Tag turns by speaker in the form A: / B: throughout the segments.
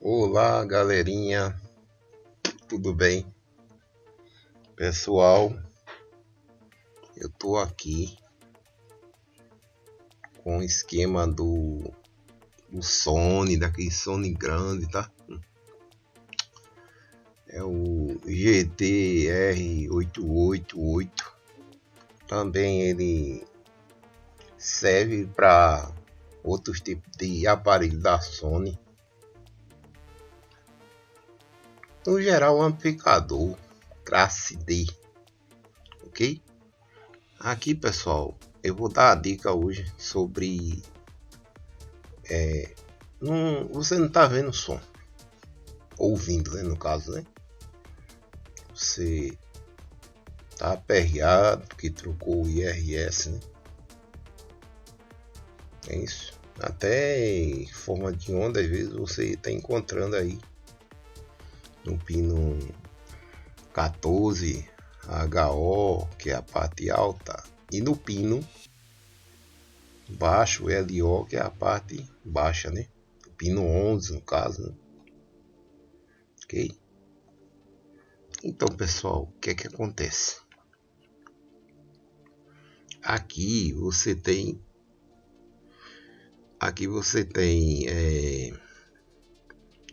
A: Olá, galerinha, tudo bem? Pessoal, eu tô aqui com o esquema do Sony, daquele Sony grande, tá? É o GTR888. Também ele serve para outros tipos de aparelho da Sony. No geral, amplificador classe D, ok? Aqui, pessoal, eu vou dar a dica hoje sobre você não tá vendo o som, ouvindo, né, no caso, né? Você tá aperreado porque trocou o IRS, né? É isso. Até forma de onda, às vezes você tá encontrando aí no pino 14 HO, que é a parte alta, e no pino baixo LO, que é a parte baixa, né? O pino 11 no caso, né? Ok? Então, pessoal, o que é que acontece? Aqui você tem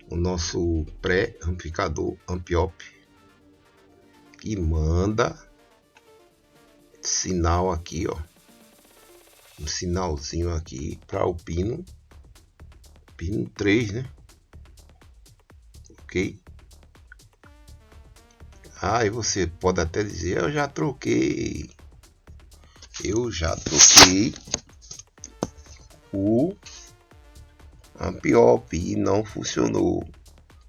A: o nosso pré-amplificador Ampiop, que manda sinal aqui, ó, um sinalzinho aqui para o pino 3, né? Ok? Aí você pode até dizer, eu já troquei o Ampiop e não funcionou.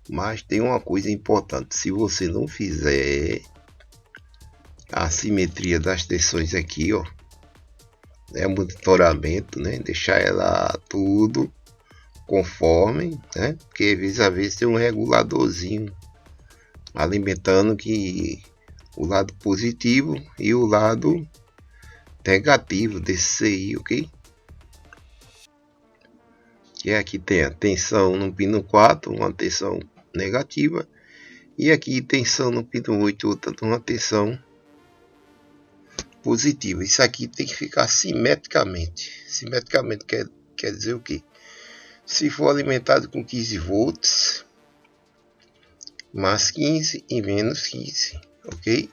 A: Mas tem uma coisa importante, se você não fizer a simetria das tensões aqui, ó, monitoramento, né, deixar ela tudo conforme, né, porque às vezes tem um reguladorzinho alimentando que o lado positivo e o lado negativo desse CI, ok? Que aqui tem a tensão no pino 4, uma tensão negativa, e aqui tensão no pino 8, outra uma tensão positiva. Isso aqui tem que ficar simetricamente. Simetricamente quer dizer o quê? Se for alimentado com 15 volts, mais 15 e menos 15, ok?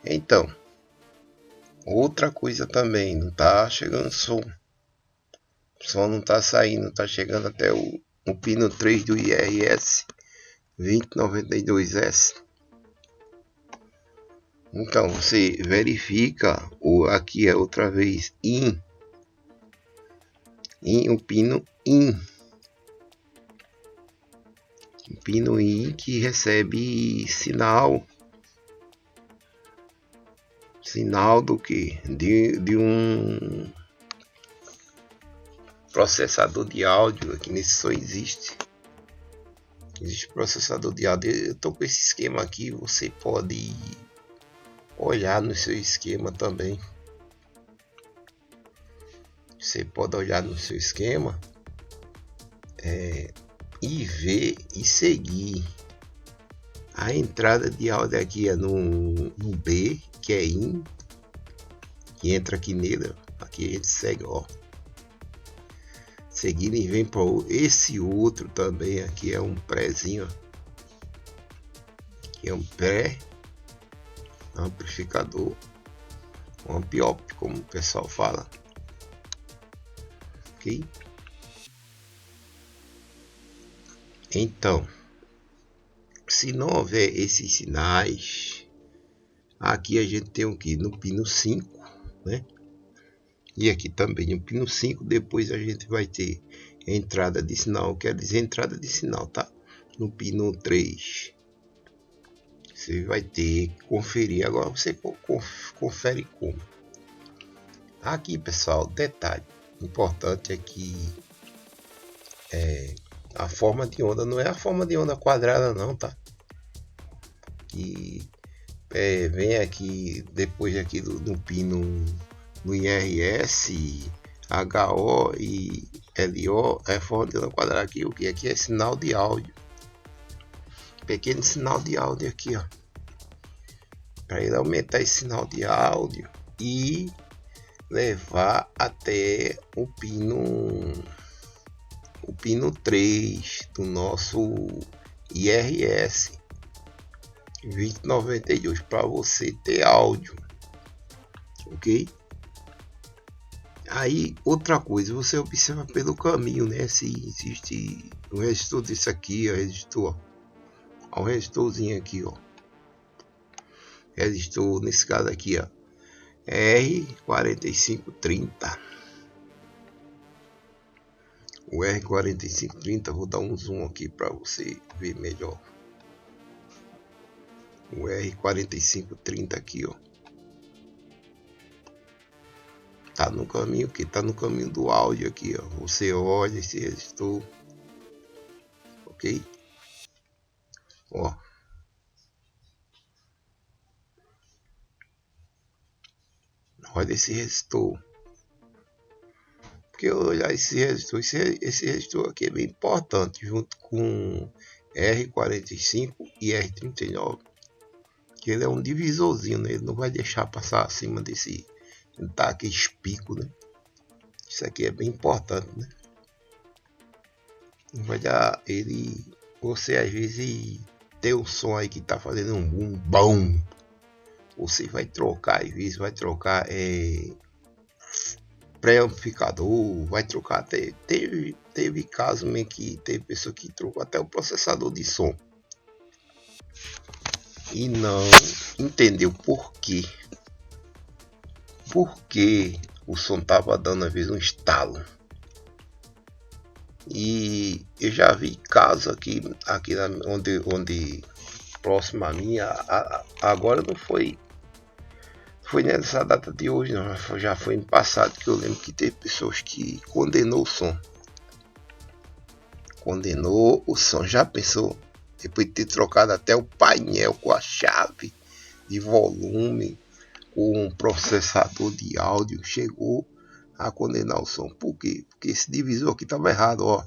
A: Então, outra coisa também, não tá chegando som. O som não tá saindo, tá chegando até o pino 3 do IRS 2092S. Então você verifica, aqui é outra vez o pino IN. O pino IN que recebe sinal do que? De um processador de áudio. Aqui nesse só existe processador de áudio. Eu tô com esse esquema aqui, você pode olhar no seu esquema também. Você pode olhar no seu esquema e ver e seguir. A entrada de áudio aqui é no B, que é IN, que entra aqui nele. Aqui a gente segue, ó. Seguindo e vem para esse outro também. Aqui é um prézinho, que é um pré amplificador, um ampiop, como o pessoal fala, ok? Então, se não houver esses sinais, aqui a gente tem o que? No pino 5, né? E aqui também no pino 5, depois a gente vai ter entrada de sinal, quer dizer entrada de sinal, tá? No pino 3. Você vai ter que conferir. Agora você confere como. Aqui, pessoal, detalhe importante é que a forma de onda não é a forma de onda quadrada não, tá? Que vem aqui depois aqui do pino no IRS, HO e LO é fonte no quadrado aqui. O que aqui é sinal de áudio. Pequeno sinal de áudio aqui, ó. Para ele aumentar esse sinal de áudio e levar até o pino 3 do nosso IRS 2092 para você ter áudio, ok? Aí outra coisa, você observa pelo caminho, né? Se existe um resistor desse aqui, ó, resistor, ó, um resistorzinho aqui, ó, resistor nesse caso aqui, ó, R4530. O R4530, vou dar um zoom aqui para você ver melhor. O R4530 aqui, ó, tá no caminho que tá no caminho do áudio aqui, ó. Você olha esse resistor, ok? Ó, olha esse resistor. Porque olhar esse resistor, esse resistor aqui é bem importante, junto com R45 e R39, que ele é um divisorzinho, né? Ele não vai deixar passar acima desse, tá aqui espico, né? Isso aqui é bem importante, né? Não vai dar ele, você às vezes tem um som aí que tá fazendo um boom, bom, você vai trocar, às vezes vai trocar pré-amplificador, vai trocar até, teve caso mesmo que teve pessoa que trocou até o processador de som e não entendeu por quê o som tava dando às vezes um estalo. E eu já vi casos aqui onde próximo a mim, agora não foi nessa data de hoje, não, já foi no passado, que eu lembro que teve pessoas que condenou o som, já pensou? Depois de ter trocado até o painel com a chave de volume, com um processador de áudio, chegou a condenar o som. Por quê? Porque esse divisor aqui estava errado, ó.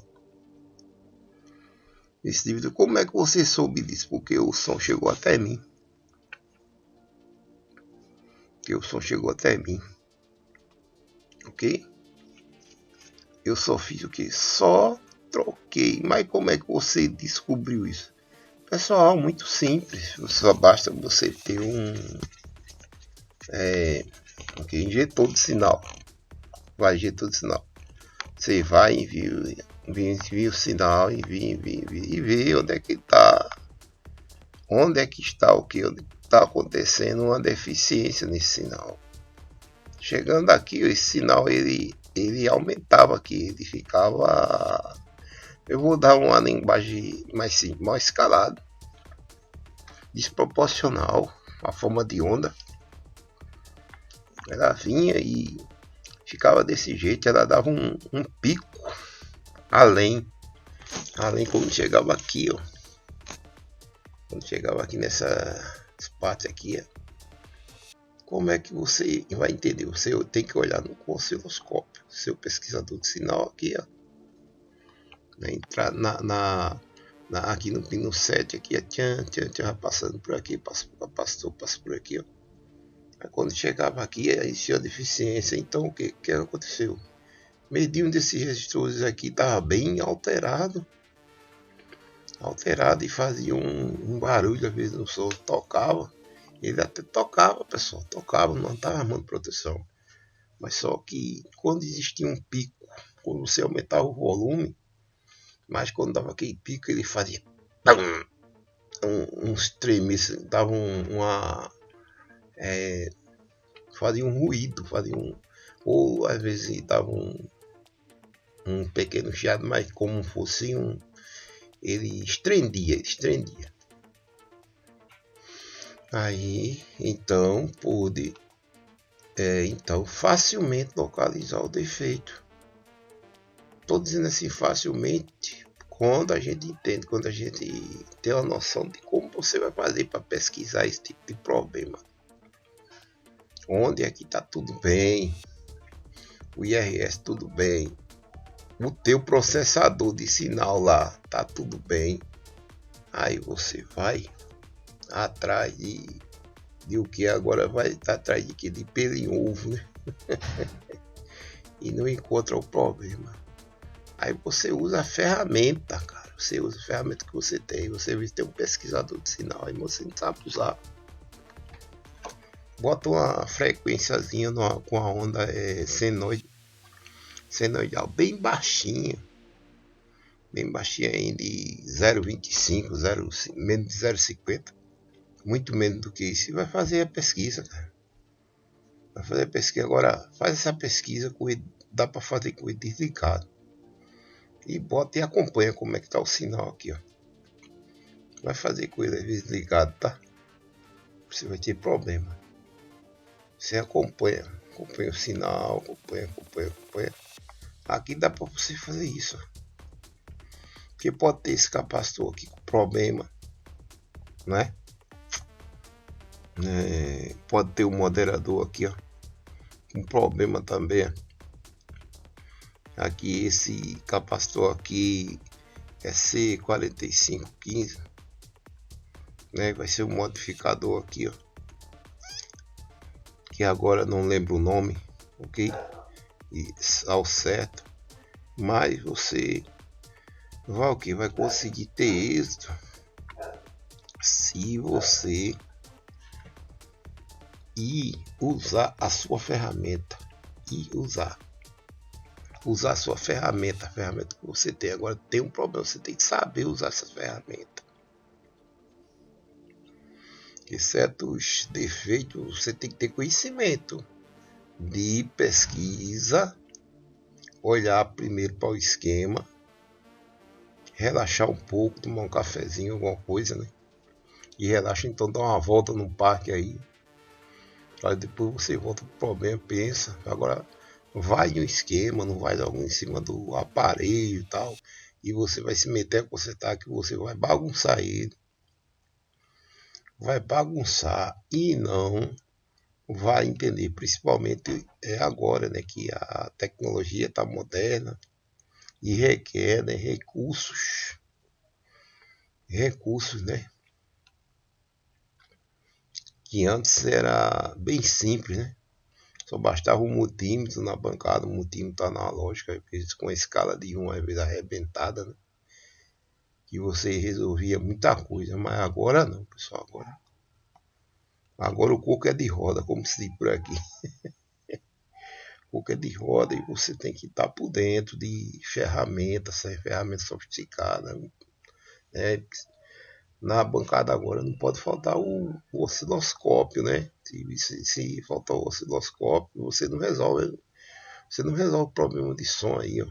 A: Esse divisor, como é que você soube disso? Porque o som chegou até mim. Ok? Eu só fiz o que? Só troquei. Mas como é que você descobriu isso? Pessoal, muito simples. Só basta você ter um injetor de sinal. Você vai, envia o sinal, envia e vê onde é que está. Onde é que está o que está acontecendo uma deficiência nesse sinal. Chegando aqui, esse sinal ele aumentava aqui, ele ficava, eu vou dar uma linguagem mais simples, mal escalado, desproporcional, a forma de onda. Ela vinha e ficava desse jeito, ela dava um pico além quando chegava aqui, ó. Quando chegava aqui nessa parte aqui, ó. Como é que você vai entender? Você tem que olhar no osciloscópio, seu pesquisador de sinal aqui, ó. Entrar aqui no pino 7 aqui, tchan, passando por aqui, passa por aqui, ó. Aí quando chegava aqui, existia a deficiência. Então o que aconteceu? Medinho desses resistores aqui estava bem alterado e fazia um barulho, às vezes o som tocava. Ele até tocava, pessoal, não estava armando proteção. Mas só que quando existia um pico, quando você aumentava o volume, mas quando dava aquele pico, ele fazia uns tremidos, dava fazia um ruído, ou às vezes dava um pequeno chiado, mas como fosse ele estrendia. Aí então pude facilmente localizar o defeito. Estou dizendo assim facilmente quando a gente entende, quando a gente tem uma noção de como você vai fazer para pesquisar esse tipo de problema. Onde é que está tudo bem? o IRS tudo bem, o teu processador de sinal lá tá tudo bem, aí você vai atrás de o que agora vai estar atrás de que? De pelo em ovo, né? E não encontra o problema. Aí você usa a ferramenta, cara. Você usa a ferramenta que você tem. Você vê que tem um pesquisador de sinal, aí você não sabe usar. Bota uma frequênciazinha com a onda senoidal bem baixinha. Bem baixinha aí de 0,25, menos de 0,50. Muito menos do que isso. E vai fazer a pesquisa, cara. Vai fazer a pesquisa. Agora, faz essa pesquisa com ele. Dá para fazer com ele desligado. E bota e acompanha como é que tá o sinal aqui, ó. Vai fazer com ele desligado, tá? Você vai ter problema. Você acompanha o sinal, acompanha. Aqui dá para você fazer isso. Porque pode ter esse capacitor aqui com problema, né? Pode ter um moderador aqui, ó, com problema também. Aqui esse capacitor aqui é C4515, né? Vai ser um modificador aqui, ó, que agora não lembro o nome, ok? E ao certo, mas você vai conseguir ter êxito se você usar a sua ferramenta usar a sua ferramenta, a ferramenta que você tem. Agora tem um problema, você tem que saber usar essa ferramenta. Que certos defeitos você tem que ter conhecimento de pesquisa, olhar primeiro para o esquema, relaxar um pouco, tomar um cafezinho, alguma coisa, né? E relaxa, então dá uma volta no parque aí. Aí depois você volta pro problema, pensa. Agora vai no esquema, não vai logo em cima do aparelho e tal. E você vai se meter a consertar que você vai bagunçar ele. Vai bagunçar e não vai entender, principalmente agora, né, que a tecnologia está moderna e requer, né, recursos, né, que antes era bem simples, né, só bastava um multímetro na bancada, um multímetro analógico, às vezes com a escala de 1, às vezes arrebentada, né, que você resolvia muita coisa, mas agora não, pessoal, agora o coco é de roda, como se diz por aqui. Coco é de roda e você tem que estar por dentro de ferramentas sofisticadas, né? Na bancada agora não pode faltar o osciloscópio, né? Se faltar o osciloscópio, você não resolve o problema de som aí, ó.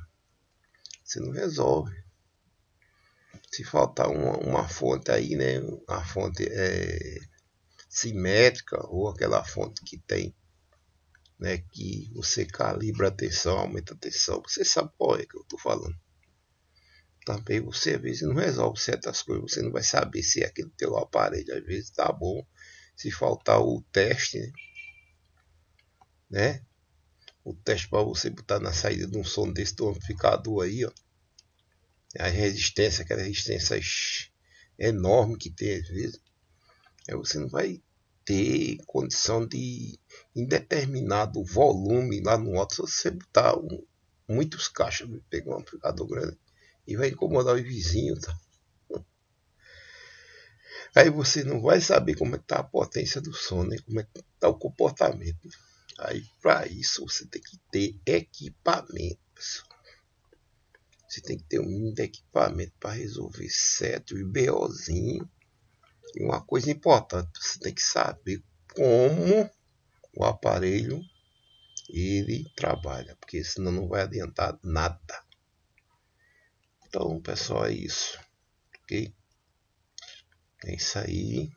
A: Você não resolve. Se faltar uma fonte aí, né? A fonte simétrica ou aquela fonte que tem, né, que você calibra a tensão, aumenta a tensão, você sabe qual é que eu estou falando. Também você às vezes não resolve certas coisas, você não vai saber se aquele teu aparelho às vezes tá bom, se faltar o teste, né? O teste para você botar na saída de um som desse do amplificador aí, ó. A resistência, aquela resistência enorme que tem às vezes, aí você não vai ter condição de, em determinado volume lá no alto, se você botar muitos caixas, pegar um amplificador grande e vai incomodar o vizinho, tá? Aí você não vai saber como é que tá a potência do som, né? Como é que tá o comportamento. Aí para isso você tem que ter equipamento, pessoal. Você tem que ter um mínimo de equipamento para resolver certo e BOzinho. E uma coisa importante, você tem que saber como o aparelho ele trabalha, porque senão não vai adiantar nada. Então, pessoal, é isso, ok? É isso aí.